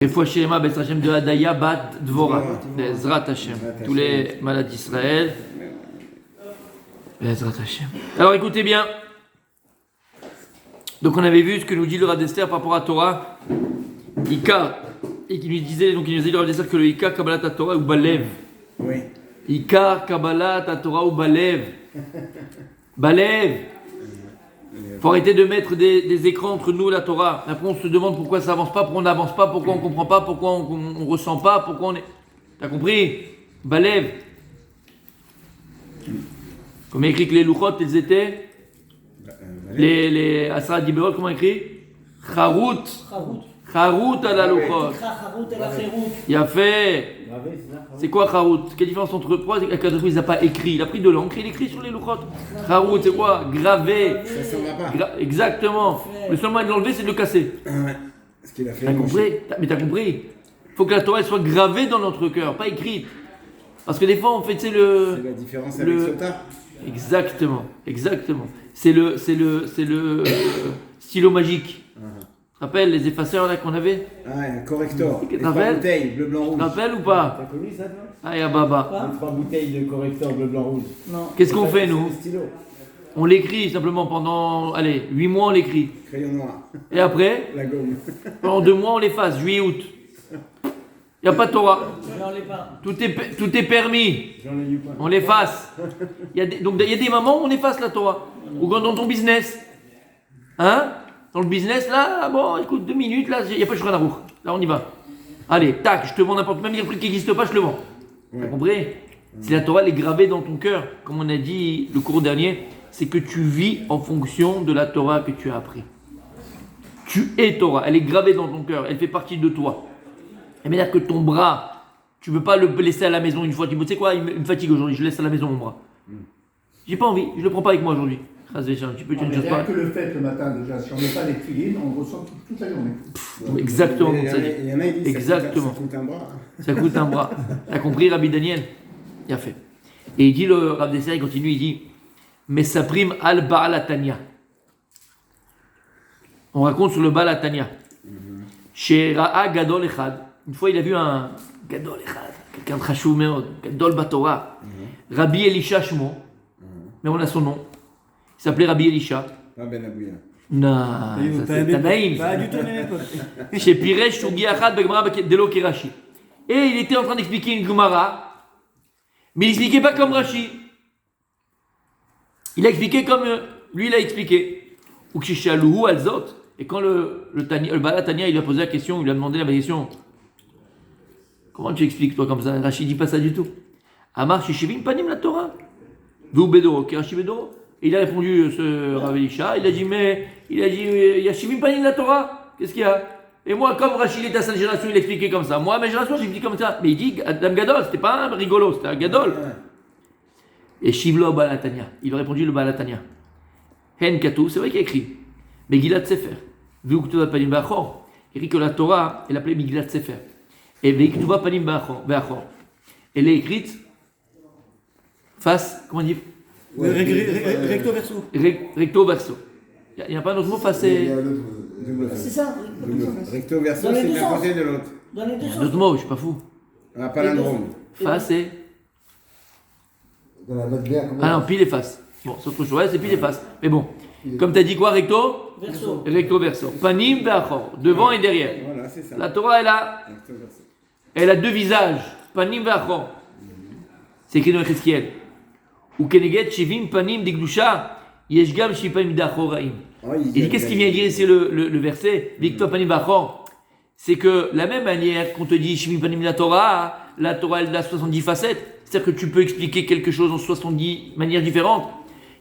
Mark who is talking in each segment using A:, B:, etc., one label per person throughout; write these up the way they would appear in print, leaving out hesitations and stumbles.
A: Et fois Shelema Beth Hashem de Hadaya Bat Dvora, Ezrat Hashem, tous les malades d'Israël. Ezrat Hashem. Alors écoutez bien. Donc on avait vu ce que nous dit le Rav d'Esther par rapport à Torah, Ika, et qui lui disait, donc il nous disait le Rav d'Esther que le Ika Kabbalat Torah ou Balev.
B: Oui.
A: Ika Kabbalat Torah ou Balev. Balev. Faut arrêter de mettre des écrans entre nous et la Torah. Après on se demande pourquoi ça avance pas, pourquoi on n'avance pas, pourquoi on comprend pas, pourquoi on ressent pas, pourquoi on est... T'as compris? Balev. Comme il écrit que les louchot, ils étaient... Les Asra Diberot, comment écrit? Charout. Charout à la louchot. Il a fait... C'est quoi Charout? Quelle différence entre eux? Pourquoi il n'a pas écrit? Il a pris de l'encre, il écrit sur les louchot. Charout, c'est quoi? Gravé.
B: Ça s'en va pas.
A: Exactement. Le seul moyen de l'enlever, c'est de le casser.
B: Ouais. Ce qu'il a fait.
A: T'as compris? Mais t'as compris? Il faut que la Torah elle soit gravée dans notre cœur, pas écrite. Parce que des fois, on fait, c'est
B: la différence avec Sota.
A: Exactement. C'est le stylo magique. Tu te rappelles les effaceurs là qu'on avait?
B: Ah, un corrector.
A: Tu te
B: 3
A: rappelles?
B: bouteilles, bleu, blanc, rouge.
A: Tu te rappelles ou pas?
B: T'as connu ça, toi?
A: Ah, ya baba.
B: 3 bouteilles de corrector, bleu, blanc, rouge.
C: Non.
A: Qu'est-ce qu'on fait, nous?
B: Stylo.
A: On l'écrit simplement pendant, 8 mois, on l'écrit.
B: Crayon noir.
A: Et après,
B: La gomme.
A: pendant 2 mois, on l'efface, juillet, août. Il n'y a pas de Torah.
C: J'en ai pas.
A: Tout est permis.
B: J'en ai eu pas.
A: On l'efface. Donc il y a des moments où on efface la Torah. Ou quand dans ton business. Hein? Dans le business, là, bon, écoute, 2 minutes, là, il n'y a pas de Shulchan Aruch. Là, on y va. Allez, tac, je te vends n'importe même il y a un truc qui n'existe pas, je te le vends.
B: Ouais.
A: T'as compris? Si la Torah elle est gravée dans ton cœur, comme on a dit le cours dernier, c'est que tu vis en fonction de la Torah que tu as appris. Tu es Torah, elle est gravée dans ton cœur, elle fait partie de toi. Et bien que ton bras, tu ne veux pas le laisser à la maison une fois. Tu me dis, tu sais quoi, il me fatigue aujourd'hui, je laisse à la maison mon bras. J'ai pas envie, je le prends pas avec moi aujourd'hui. Un petit peu, tu ne
D: Rien
A: pas.
D: que le fait le matin déjà, si on met pas les filines, on ressent toute la journée.
A: Exactement comme ça.
B: Il y en a, ils disent
A: Exactement.
B: ça coûte un bras.
A: Ça coûte un bras. T'as compris, Rabbi Daniel? Il a fait. Et il dit, le Rav d'Esther, il continue, il dit, mais ça prime al Baalatania. On raconte sur le Baalatania. Chez Ra'a Gadol Echad. Une fois, il a vu un Gadol Echad, quelqu'un de Chashou Meod, Gadol Batora. Rabbi Elisha Shmo. Mais on a son nom. Il s'appelait Rabbi Elisha.
B: Ah, Ben Abouya.
A: Non, ça c'est Tanaïm.
C: Pas du tout la même époque.
A: Chez Piresh Shugi Achad Begmara Delo Kirashi. Et il était en train d'expliquer une Gemara, mais il n'expliquait pas comme Rashi. Il a expliqué comme lui il a expliqué. Ou Kshishaluhu Alzot. Et quand le Baal Tanya il lui a posé la question, il lui a demandé la question, comment tu expliques toi comme ça? Rashi dit pas ça du tout. Amar Shishivim Panim la Torah. Vous Bedoro, Kirashi Bedoro. Et il a répondu, ce Rav Elisha, il a dit, il y a Shivim Panim la Torah. Qu'est-ce qu'il y a? Et moi, comme Rachid était à sa génération, il expliquait comme ça. Moi, à ma génération, j'explique comme ça. Mais il dit, Adam Gadol, c'était pas un rigolo, c'était un Gadol. Et Shivlo Balatania, il a répondu le Balatania. Hen Katou, c'est vrai qu'il a écrit. Megillat Sefer. Vuktuva Panim Bachor. Il écrit que la Torah, elle appelait Megillat Sefer. Et Vuktuva Panim Bachor. Elle est écrite face, comment on dit?
C: Recto verso.
A: Recto verso. Il n'y a pas un autre mot face et...
C: C'est ça.
B: Recto verso,
C: Dans les
B: c'est
C: deux
B: d'un
C: sens.
B: côté de l'autre.
C: Dans les deux
A: Un
C: sens.
A: autre mot, je suis pas fou.
B: Un palindrome.
A: Face et...
E: Dans la note verte, comment
A: Ah non, pile et face. Bon, c'est autre chose, ouais, c'est pile et face. Mais bon, comme tu as dit quoi, recto?
C: Verso.
A: Recto verso. Panim ve'achor, devant et derrière.
B: Voilà, c'est ça.
A: La Torah,
B: Recto verso.
A: elle a 2 visages. Panim ve'achor. C'est écrit dans Ezechiel. Ou keneget shivim panim digdusha, yesh gam shivim panim d'achoraim. Et qu'est-ce qu'il vient dire ici le verset? Victor panim ve'achor. C'est que la même manière qu'on te dit shivim panim la Torah elle a 70 facettes. C'est-à-dire que tu peux expliquer quelque chose en 70 manières différentes.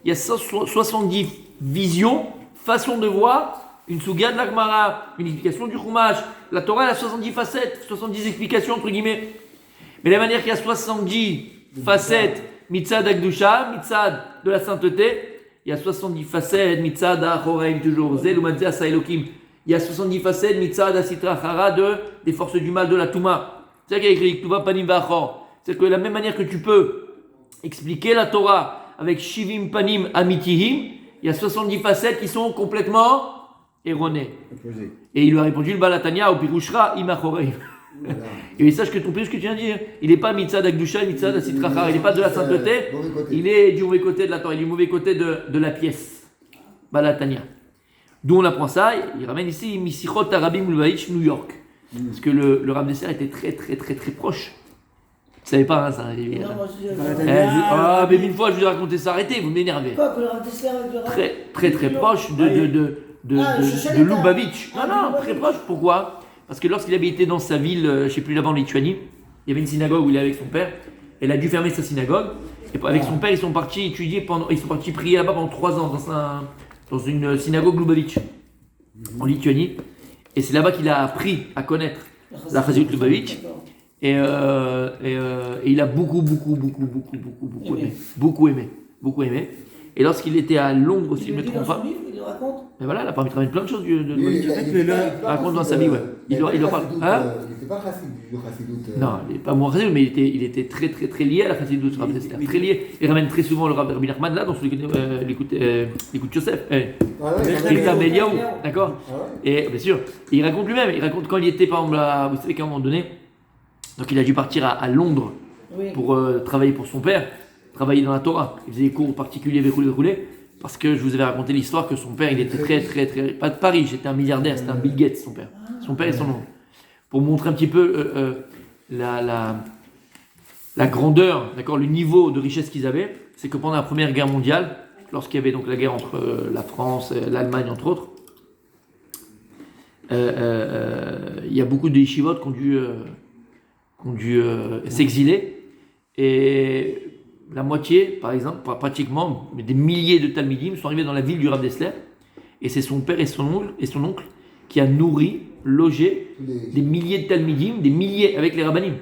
A: Il y a 70 visions, façons de voir, une souga de la Gemara, une explication du Chumash. La Torah elle a 70 facettes, 70 explications entre guillemets. Mais la manière qu'il y a 70 facettes, mitzad akdusha, mitzad de la sainteté, il y a 70 facettes, mitzad achoraim toujours, zel umadze asa elokim. Il y a 70 facettes, mitzad asitra chara des forces du mal de la Touma. C'est ça qu'il y a écrit, Ktuva panim vachor. C'est que de la même manière que tu peux expliquer la Torah avec Shivim Panim Amitihim, il y a 70 facettes qui sont complètement, il erroné.
B: Opposé.
A: Et il lui a répondu le Balatania au Pirouchra Imachoreim. Et sache que ton plus que tu viens de dire, il n'est pas mitzad Akdusha, mitzad Asitrachar, il n'est pas de la sainteté, il est du mauvais côté de la Torah, il est du mauvais côté de la pièce. Balatania. D'où on apprend ça, il ramène ici Misichot Arabim Lubavitch, New York. Parce que le Rav Dessler était très proche. Vous savez pas, hein, ça.
C: Non, moi,
A: Mais une fois, je vous ai raconté ça, arrêtez, vous m'énervez.
C: Quoi, que le Rav Dessler avec le Rav
A: Très proche de Lubavitch. Non, très proche. Pourquoi? Parce que lorsqu'il habitait dans sa ville, je ne sais plus là-bas en Lituanie, il y avait une synagogue où il est avec son père. Elle a dû fermer sa synagogue. Et avec son père, ils sont partis étudier ils sont partis prier là-bas pendant 3 ans dans une synagogue Lubavitch en Lituanie. Et c'est là-bas qu'il a appris à connaître la Chassidut Lubavitch. Et il a beaucoup aimé. Et lorsqu'il était à Londres, si je ne me trompe pas.
C: Il le raconte.
A: Mais voilà, il a permis de travailler plein de choses.
E: Il
A: raconte dans sa vie, ouais. Il parle. Hein?
E: Il n'était pas chassid, le chassidut.
A: Non, il n'est pas moins chassid, mais il était très lié à la chassidut, Rav Dessler. Très lié. Il ramène très souvent le Rabbi Nachman là, dans l'écoute Joseph. Il est Améliaou, d'accord. Et bien sûr, il raconte lui-même. Il raconte quand il était, par exemple, vous savez qu'à un moment donné, donc il a dû partir à Londres pour travailler pour son père, travailler dans la Torah. Il faisait des cours particuliers, verroulés. Parce que je vous avais raconté l'histoire que son père, il était très pas de Paris, c'était un milliardaire, c'était un Bill Gates, son père. Son père et son oncle. Pour montrer un petit peu la grandeur, d'accord, le niveau de richesse qu'ils avaient, c'est que pendant la Première Guerre mondiale, lorsqu'il y avait donc la guerre entre la France et l'Allemagne, entre autres, il y a beaucoup de yeshivot qui ont dû s'exiler. Et la moitié, par exemple, pratiquement des milliers de talmidim sont arrivés dans la ville du Rav Dessler, et c'est son père et son oncle qui a nourri, logé des milliers de talmidim, des milliers avec les rabbanim,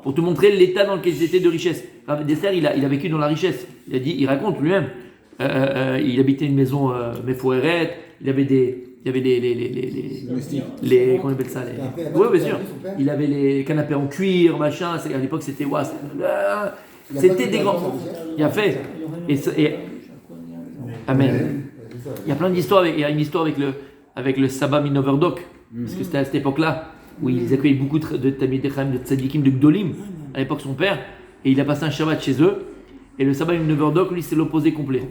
A: pour te montrer l'état dans lequel ils étaient de richesse. Rav Dessler, il a vécu dans la richesse. Il raconte lui-même. Il habitait une maison méfoérette, il avait comment on appelle ça, ouais, bien sûr. Il avait les canapés en cuir, machin. À l'époque, c'était c'était des grands. Il a fait. Amen. Il y a plein d'histoires. Il y a une histoire avec le Saba Minoverdok, parce que c'était à cette époque-là où ils accueillaient beaucoup de Talmidei Chacham, de Tzadikim, de Gdolim. À l'époque, son père, et il a passé un Shabbat chez eux. Et le Saba Minoverdok, lui, c'est l'opposé complet.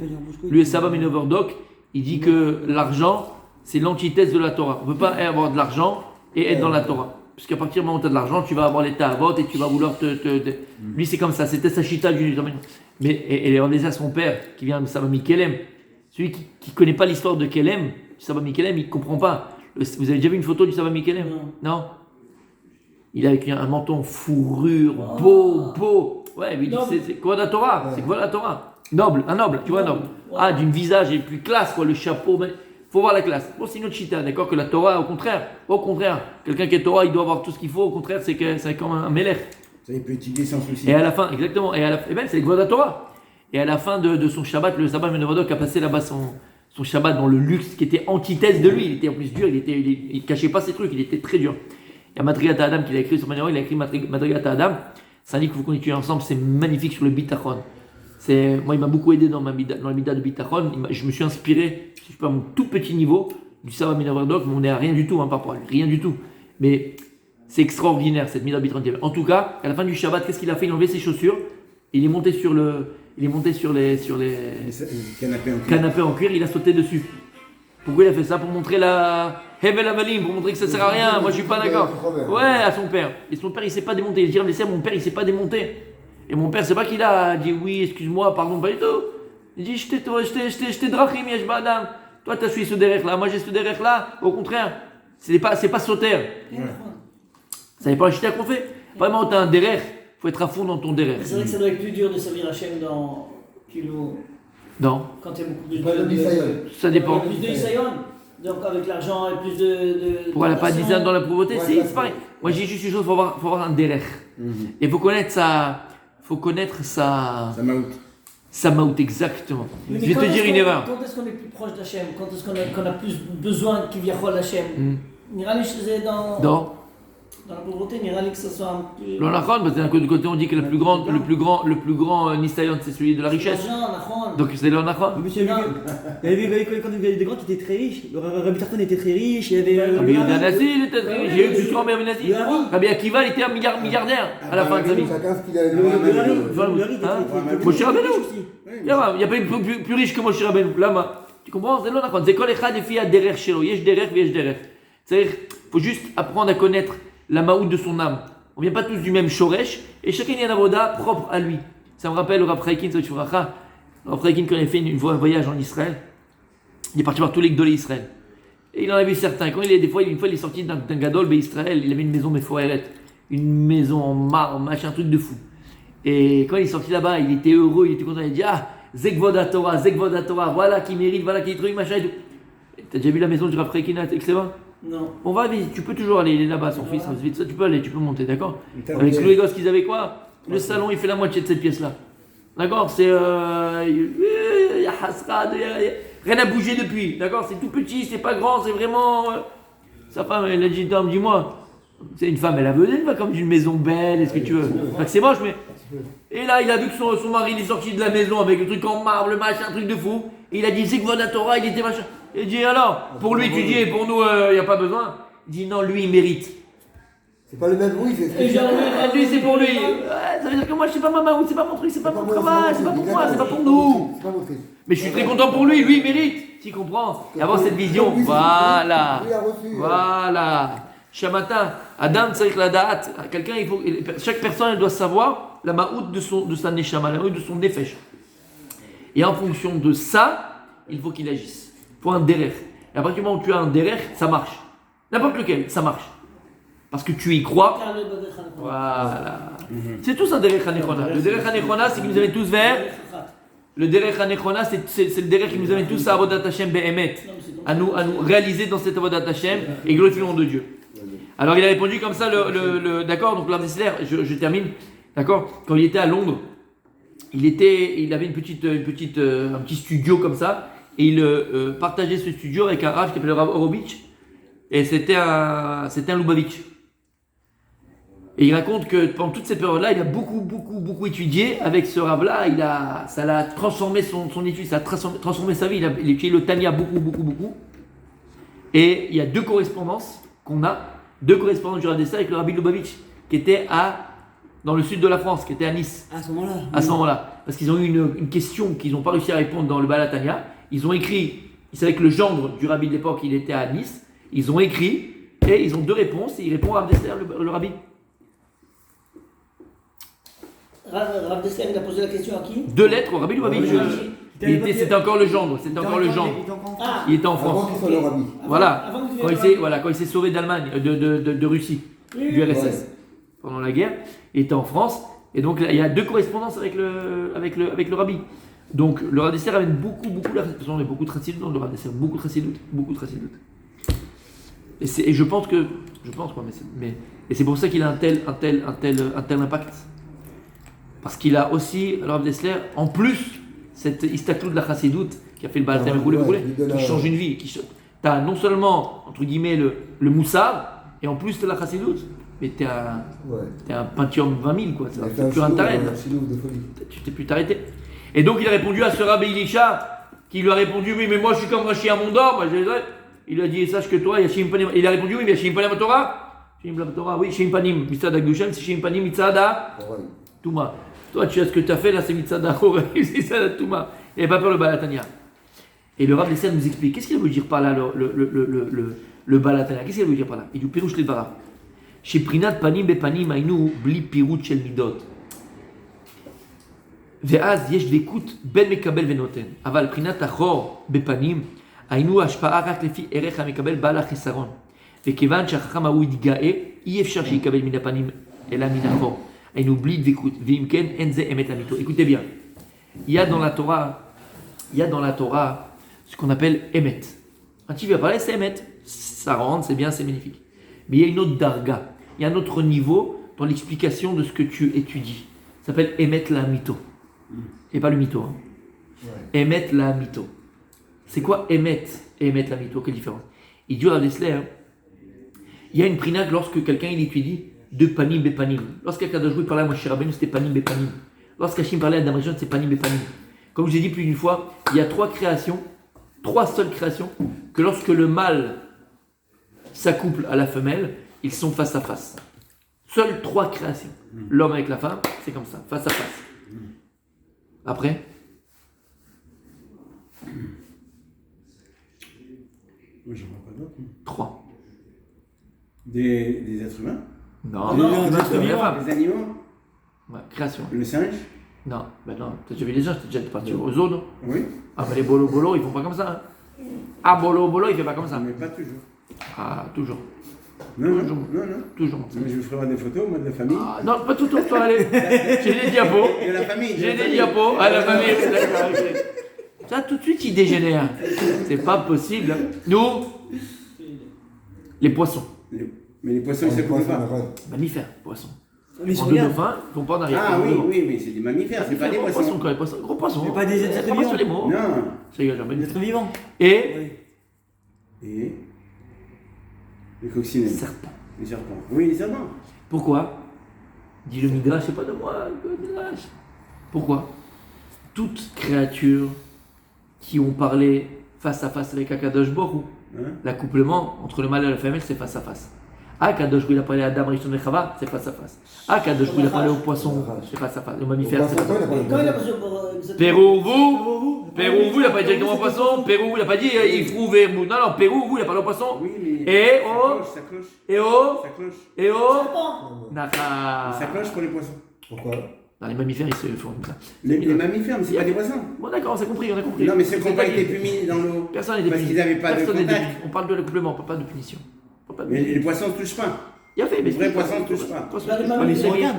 A: Lui, le Saba Minoverdok, il dit que l'argent, c'est l'antithèse de la Torah. On ne peut pas avoir de l'argent et être dans la Torah. Parce qu'à partir du moment où tu as de l'argent, tu vas avoir l'état à vote et tu vas vouloir Lui, c'est comme ça. C'était sa chita du. Mais et on disait à son père, qui vient de Saba Mikelem, celui qui ne connaît pas l'histoire de Kelem, du Saba Mikelem, il ne comprend pas. Vous avez déjà vu une photo du Saba Mikelem? Non. Il a avec un menton fourrure, beau. Ouais, il dit c'est quoi la Torah? C'est quoi la Torah? Noble, un noble, tu vois, un noble. Ah, d'une visage et plus classe, quoi, le chapeau. Faut voir la classe. Bon, c'est une autre chita, d'accord, que la Torah, au contraire, quelqu'un qui est Torah, il doit avoir tout ce qu'il faut. Au contraire, c'est comme un melech.
B: Ça, il peut étudier sans souci.
A: Et à la fin, exactement. Et c'est le Gvod Torah. Et à la fin de son Shabbat, le Saba Minoverdok a passé là-bas son Shabbat dans le luxe qui était antithèse de lui. Il était en plus dur. Il cachait pas ses trucs. Il était très dur. Il y a Madrigat Adam qui l'a écrit sur Maniero. Il a écrit Madrigat Adam. Ça dit qu'il faut qu'on étudie ensemble. C'est magnifique sur le bitachon. Moi, il m'a beaucoup aidé dans la mida de bitachon. Je me suis inspiré, si je peux, à mon tout petit niveau, du Saba Minoverdok, mais on n'est à rien du tout par rapport à lui, rien du tout. Mais c'est extraordinaire cette mida de bitachon. En tout cas, à la fin du Shabbat, qu'est-ce qu'il a fait? Il a enlevé ses chaussures. Il est monté sur les canapés en cuir. Il a sauté dessus. Pourquoi il a fait ça? Pour montrer la Hevel Avalim, pour montrer que ça sert à rien. Moi, je suis pas d'accord. Ouais, à son père. Et son père, il s'est pas démonté. Il dit, mon père, il s'est pas démonté. Et mon père, c'est pas qu'il a dit oui, excuse-moi, pardon, pas du tout. Il dit, je t'ai drachim, yesh ba'adam. Toi, t'as suivi ce derrière là. Moi, j'ai ce derrière là. Au contraire, c'est pas sauter. Ça n'est pas un chita qu'on fait. Vraiment, t'as un derrière. Faut être à fond dans ton derrière.
C: C'est vrai que ça doit être plus dur de servir Hachem dans Kilo.
A: Non.
C: Quand il y a beaucoup plus de.
A: Ça dépend.
C: Plus de Isayon. Donc avec l'argent et plus de
A: pourquoi elle n'a pas dit ça dans la pauvreté? Si, c'est pareil. Moi, j'ai juste une chose, il faut avoir un derrière. Et il faut connaître sa maout, exactement.
C: Mais
A: je vais te dire une erreur.
C: Quand est-ce qu'on est plus proche d'Hachem? Quand est-ce qu'on a plus besoin qu'il y a d'Hachem? Nirali, je faisais dans la pauvreté. côté, il que ce soit un peu.
A: Le nachon, parce que d'un côté on dit que le plus grand nisayon c'est celui de la richesse. Donc c'est le nachon.
F: Monsieur, il y avait quand il y avait des grands qui étaient très riches. Rabbi Tarfon était très riche. Il y avait.
A: Rabbi Yehuda Hanassi, il était très riche. J'ai eu plus grand Rabbi Hanassi. Rabbi Akiva, il était un milliardaire à la fin de sa vie.
E: Chacun ce qu'il a.
A: Moshe Rabbeinu. Il n'y a pas une plus riche que Moshe Rabbeinu. Lama. Tu comprends? C'est le nachon. C'est kol echad lefi haderech shelo. Yesh derech veyesh derech. C'est-à-dire, il faut juste apprendre à connaître la maout de son âme. On ne vient pas tous du même shoresh, et chacun y a un avoda propre à lui. Ça me rappelle le Rav Chaikin, le Rav Chaikin, quand il a fait un voyage en Israël, il est parti voir tous les gdolés Israël. Et il en a vu certains. Quand une fois il est sorti d'un gadol Israël, il avait une maison mefoeret, une maison en marbre, machin, un truc de fou. Et quand il est sorti là-bas, il était heureux, il était content, il a dit ah, Zekvod Torah, voilà qui mérite, voilà qui est truc, machin et tout. T'as déjà vu la maison du Rav Chaikin avec Clément?
C: Non.
A: On va visiter, tu peux toujours aller, il est là-bas, son fils, ça, tu peux aller, tu peux monter, d'accord? Avec tous les gosses qu'ils avaient quoi? Le salon, il fait la moitié de cette pièce-là. D'accord? C'est. Rien n'a bougé depuis, d'accord? C'est tout petit, c'est pas grand, c'est vraiment. Sa femme, elle a dit, dis-moi, c'est une femme, elle a besoin comme d'une maison belle, est-ce que tu veux? Pas que c'est moche, mais. Et là, il a vu que son mari il est sorti de la maison avec le truc en marbre, le machin, un truc de fou. Et il a dit, c'est que votre Torah, il était machin. Il dit, alors, pour lui étudier, et pour nous, il n'y a pas besoin. Il dit, non, lui, il mérite.
E: C'est pas le même bruit, c'est
A: Lui, c'est pour lui. Ouais, ça veut dire que moi, je sais pas ma main, c'est pas mon truc, c'est pas mon travail, c'est pas pour moi, c'est pas pour nous. Mais je suis très content pour lui, lui, il mérite. Tu comprends? Et avoir cette vision, voilà. Voilà. Shamata, Adam, c'est la date. Quelqu'un, chaque personne, elle doit savoir la ma'out de sa neshama, la ma'out de son nefesh. Et en fonction de ça, il faut qu'il agisse. Il faut un derech. Et à partir du moment où tu as un derech, ça marche. N'importe lequel, ça marche. Parce que tu y crois. Voilà. C'est tout ça, derech hanechona. Le derech hanechona, c'est qu'il nous amène tous vers. Le derech hanechona, c'est le derech qui nous amène tous à Avodat Hashem be'emet. À nous réaliser dans cette Avodat Hashem et glorifier le nom de Dieu. Alors il a répondu comme ça, d'accord, donc l'Rav Dessler, je termine, d'accord, quand il était à Londres, il avait un petit studio comme ça, et il partageait ce studio avec un Rav qui s'appelait le Rav Horowitz, et c'était un Lubavitch. Et il raconte que pendant toute cette période-là, il a beaucoup étudié avec ce Rav-là, ça l'a transformé son étude, ça a transformé sa vie, il a étudié le Tanya beaucoup. Et il y a deux correspondances du Rav Dessler avec le Rabbi Lubavitch, qui était dans le sud de la France, qui était à Nice.
F: À ce moment-là.
A: À ce moment-là. Parce qu'ils ont eu une question qu'ils n'ont pas réussi à répondre dans le Baal HaTanya. Ils ont écrit, ils savaient que le gendre du Rabbi de l'époque, il était à Nice. Ils ont écrit, et ils ont deux réponses, et il répond à Rav Dessler, le Rabbi.
C: Rav Dessler, il a posé la question à qui?
A: Deux lettres au Rabbi Lubavitch. C'était encore le gendre. Il était en France.
E: Avant qu'il soit le rabbi.
A: Voilà. Quand il s'est sauvé d'Allemagne, de Russie, du RSS, pendant la guerre, il était en France. Et donc il y a deux correspondances avec le Rabbi. Donc le Rav Dessler amène beaucoup on a beaucoup de Chassidut dans le Rav Dessler, beaucoup de Chassidut. Et je pense quoi, et c'est pour ça qu'il a un tel impact. Parce qu'il a aussi, le Rav Dessler, en plus, cette istaklou de la Chassidut qui a fait le Baal HaTanya, qui change une vie. Tu as non seulement, entre guillemets, le moussard, et en plus tu as la Chassidut, mais tu es un Pentium 20 000, quoi. Tu peux plus rien t'arrêter. Tu t'es plus t'arrêter. Et donc il a répondu à ce Rabbi Elisha, qui lui a répondu, oui, mais moi je suis comme Rashi Amondor. Il a dit, sache que toi, il y a Shim Panim. Il a répondu, oui, mais il y a Shim Panim Torah. Shim Torah, oui, Shim Panim, Mitzad Agdushem, c'est Shim Panim, Mitzad Touma. Toi, tu as ce que tu as fait là, c'est Mitzad Achor, c'est Mitzad Touma. Il n'avait pas peur le Baal HaTanya. Et le Rav Dessler nous explique, qu'est-ce qu'il veut dire par là, le Baal HaTanya? Qu'est-ce qu'il veut dire par là? Il dit, Pirouche Levara. Chez Prinat Panim Bepanim Ainu, Bli Pirut Shel Midot. Ve'az yesh dekut ben mekabel venoten. Aval Prinat Achor Bepanim, Ainu Ashpa'a rak lefi erech hamekabel Baal HaChesaron. וכיוון שהחכם ההוא יתגאה, אי אפשר שיקבל מן הפנים אלא מן החור. היינו בלי דבקות, ואם כן, אין זה אמת אמיתו. Écoutez bien, il y a dans la Torah ce qu'on appelle émet. Un petit va parler, c'est émet. Ça rentre, c'est bien, c'est magnifique. Mais il y a une autre darga, il y a un autre niveau dans l'explication de ce que tu étudies. Ça s'appelle émet la mito. Et pas le mytho. Hein. Ouais. Émet la mito. C'est quoi émet et émet la mito? Quelle différence? Il dit à Dessler, il y a une prina lorsque quelqu'un il étudie de panim bepanim. Lorsqu'Akadosh Baruch Hu parlait à Moshe Rabbeinu, c'était panim bepanim. Lorsqu'Hachim parlait à Adam Rishon, c'est panim bepanim. Comme je l'ai dit plus d'une fois, il y a trois seules créations, que lorsque le mâle s'accouple à la femelle, ils sont face à face. Seules trois créations. L'homme avec la femme, c'est comme ça, face à face. Après,
B: Moi, j'en vois pas d'autres.
A: trois.
B: Des êtres humains?
A: Non,
F: des êtres
A: la
F: vivants.
A: femme.
B: Des animaux?
A: Ouais, création.
B: Le singe?
A: Non, ben non, t'as déjà vu les gens, t'es déjà parti aux zones.
B: Oui.
A: Ah, mais les bolo, ils font pas comme ça. Hein. Ah, bolo, il fait pas comme ça.
B: Mais pas toujours.
A: Ah, toujours.
B: Non,
A: Toujours.
B: non, non.
A: Toujours.
B: Mais je vous ferai des photos, moi, de la famille.
A: Ah, non, pas tout, toi, allez. J'ai des diapos.
B: De la famille.
A: J'ai des diapos. Ah, la famille, d'accord, ok. Ça, tout de suite, il dégénère. C'est pas possible. Hein. Nous, les poissons.
B: Mais les poissons, ils se coupent pas.
A: Mammifères, poissons.
F: Mais ils
A: En
F: sont
A: deux
F: bien.
A: dauphins, ils vont pas en arrière.
B: Ah oui, oui, mais c'est des mammifères, c'est pas des
A: Gros
B: poissons.
A: quand les poissons. Gros poissons.
F: Mais pas des êtres
A: C'est pas
F: vivants.
A: sur les mots.
B: Non.
A: Ça y est, j'ai
F: Des êtres vivants.
A: Et
F: Oui.
B: Et les coccinelles.
A: serpents.
B: Les serpents. Oui, les serpents.
A: Pourquoi? Dit le Midrash, c'est pas de moi, le Midrash. Pourquoi? Toutes créatures qui ont parlé face à face avec Akadosh Baruch Hu,
B: Hein?
A: l'accouplement entre le mâle et la femelle, c'est face à face. Akadosh Baruch Hu, il a parlé à Adam, Rishon et Chava, c'est face à face. Akadosh Baruch Hu, il a parlé au poisson, c'est face à face. Le mammifère, c'est face à face.
C: Quand il a posé pour.
A: Pérou, vous, il a pas dit directement au poisson. Pérou, il a pas dit il trouve Vermou. Non, non, Pérou, il a parlé au poisson.
B: Oui, mais.
A: Et
B: ça
A: oh,
B: cloche, ça cloche.
A: et oh,
B: Ça cloche.
A: et oh,
C: Serpent.
A: Nacha.
B: Ça cloche pour les poissons.
E: Pourquoi?
A: Dans les mammifères, ils se font comme ça.
B: Les mammifères, mais c'est pas des poissons.
A: Bon, d'accord, on a compris, on a compris.
B: Non, mais ceux qui
A: C'est
B: n'ont pas
A: pas
B: été
A: dit.
B: punis dans l'eau.
A: Personne n'est
B: Parce
A: puni.
B: qu'ils n'avaient pas de
A: Personne n'est
B: contact.
A: puni. On parle de l'accouplement, on parle pas de punition. On parle pas de
B: Mais
A: punition.
B: les poissons ne touchent pas.
A: Il a fait, mais
B: Les vrais poissons ne touchent pas.
A: Poissons
C: Là, les
A: touchent pas.
C: mammifères,
A: Les souris.
F: regarde.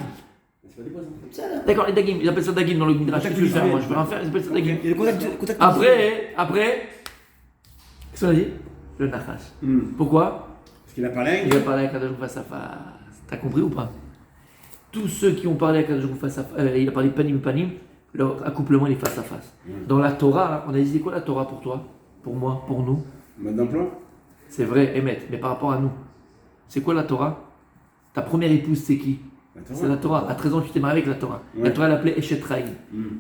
B: C'est pas des poissons.
C: Ça, là.
A: D'accord, les dagim, ils appellent ça dagim dans le Midrash.
F: Contact
A: Qu'est-ce que je vais faire
F: visuel.
A: moi? Je vais rien faire, ils appellent ça dagim.
F: Il y a le contact
A: Après, qu'est-ce qu'on a dit? Le Nachash. Pourquoi?
B: Parce qu'il a parlé
A: Il a parlé avec Kadosh face à face. T'as compris ou pas? Tous ceux qui ont parlé avec Kadosh face à face, il a parlé panim panim, leur accouplement il est face à face. Dans la Torah, on a dit c'est quoi la Torah pour toi? Pour moi? Pour nous?
B: Mode d'emploi.
A: C'est vrai, Emet, mais par rapport à nous. C'est quoi la Torah? Ta première épouse c'est qui? C'est la Torah. À 13 ans tu t'es marié avec la Torah. La
B: Ouais.
A: Torah elle appelait Eshet Raïl.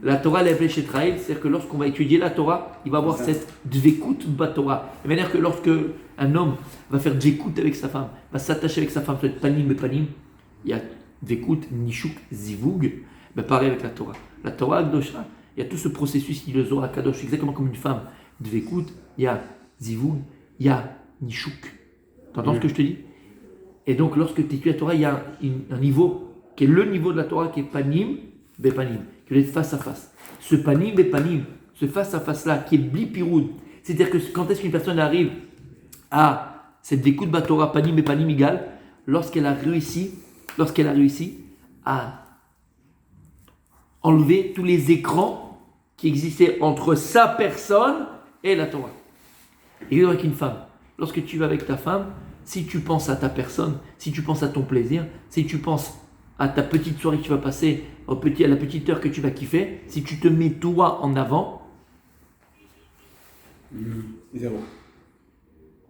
A: La Torah elle appelée Eshet Raïl, c'est-à-dire que lorsqu'on va étudier la Torah, il va avoir
B: C'est ça.
A: cette dvekut Torah. De manière que lorsque un homme va faire dvekut avec sa femme, va s'attacher avec sa femme, peut-être panim et panim, il y a dvekut, nishuk, zivug, ben pareil avec la Torah. La Torah Akdosha, il y a tout ce processus, il le Zohar Kadosh, exactement comme une femme. Dvekut, il y a zivug, il y a nishuk. T'entends ce que je te dis? Et donc lorsque tu étudies la Torah, il y a un niveau qui est le niveau de la Torah, qui est panim, bepanim, qui est face à face. Ce panim, bepanim, ce face à face-là, qui est blipiroud, c'est-à-dire que quand est-ce qu'une personne arrive à cette découte de Torah, panim, bepanim égale, lorsqu'elle a réussi à enlever tous les écrans qui existaient entre sa personne et la Torah. Et avec une femme, lorsque tu vas avec ta femme, si tu penses à ta personne, si tu penses à ton plaisir, si tu penses à ta petite soirée que tu vas passer, à la petite heure que tu vas kiffer, si tu te mets toi en avant,
B: Zéro.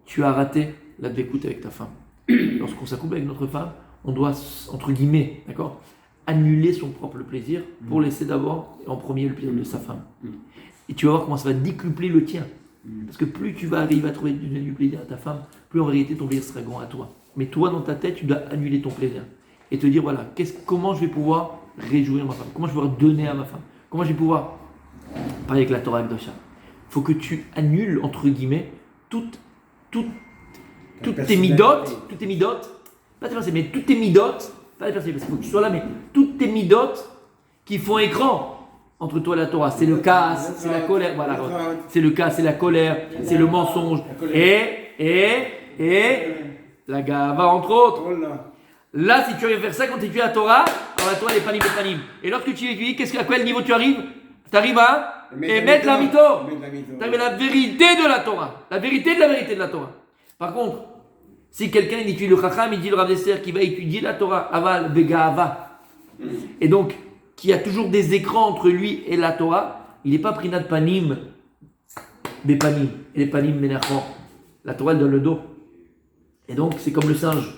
A: tu as raté la découte avec ta femme. Lorsqu'on s'accouple avec notre femme, on doit, entre guillemets, d'accord, annuler son propre plaisir pour laisser d'abord en premier le plaisir de sa femme. Et tu vas voir comment ça va décupler le tien. Parce que plus tu vas arriver à trouver du plaisir à ta femme, plus en réalité ton plaisir sera grand à toi. Mais toi, dans ta tête, tu dois annuler ton plaisir. Et te dire, voilà, comment je vais pouvoir réjouir ma femme? Comment je vais pouvoir donner à ma femme? Comment je vais pouvoir parler avec la Torah Akdosha? Il faut que tu annules, entre guillemets, toutes tes midotes, pas tes pensées, mais toutes tes midotes, pas les pensées, parce qu'il faut que tu sois là, mais toutes tes midotes qui font écran entre toi et la Torah. C'est le casse, c'est la colère, voilà. C'est le casse, c'est la colère, c'est le mensonge, et la gava, entre autres.
B: Oh là.
A: Là, si tu arrives à faire ça quand tu étudies la Torah, alors la Torah elle est panim et panim. Et lorsque tu étudies, à quel niveau tu arrives? Tu arrives à émettre la mito. Tu arrives à la vérité de la Torah. La vérité de la Torah. Par contre, si quelqu'un il étudie le Chacham, il dit le Rav Desser qui va étudier la Torah, aval, begava, et donc qui a toujours des écrans entre lui et la Torah, il n'est pas prinat panim, bepanim, et panim menachon. La Torah elle donne le dos. Et donc c'est comme le singe.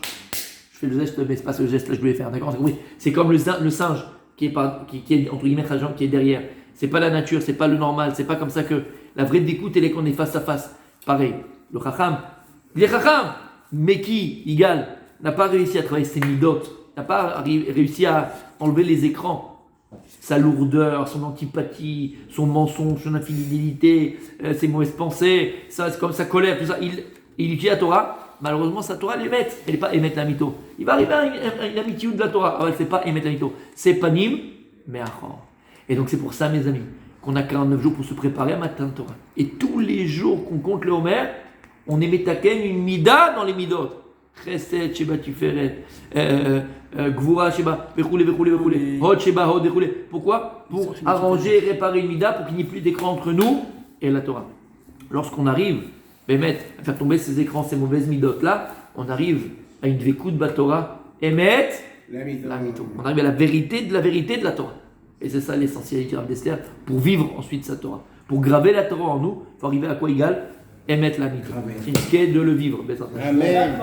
A: Je fais le geste, mais c'est pas ce geste-là que je voulais faire. D'accord? Oui. C'est comme le singe qui est, entre guillemets, qui est derrière. C'est pas la nature, c'est pas le normal, c'est pas comme ça que la vraie découte, elle est qu'on est face à face. Pareil, le chacham, il est chacham, mais qui, Igal, n'a pas réussi à travailler ses midot, n'a pas réussi à enlever les écrans, sa lourdeur, son antipathie, son mensonge, son infidélité, ses mauvaises pensées, ça, c'est comme sa colère, tout ça. Il étudie la Torah, malheureusement sa Torah elle n'est pas émettre la mytho. Il va arriver à une amitié de la Torah, alors elle ne fait pas émettre la mytho. C'est panim, mais achor. Et donc c'est pour ça, mes amis, qu'on a 49 jours pour se préparer à matin de Torah. Et tous les jours qu'on compte le Homer, on émet taken une mida dans les midot. Chesed, Sheba, Tiferet, Gvura, Sheba, Vechoule, Hod, Sheba, Hod, Vechoule. Pourquoi? Pour arranger et réparer une mida, pour qu'il n'y ait plus d'écran entre nous et la Torah. Lorsqu'on arrive à faire tomber ces écrans, ces mauvaises midot là, on arrive à une dvekout Batorah, Emet, la mytho. On arrive à la vérité de la Torah. Et c'est ça l'essentialité d'Esther, pour vivre ensuite sa Torah. Pour graver la Torah en nous, il faut arriver à quoi égal? Émettre la mytho. C'est de le vivre.
B: Amen.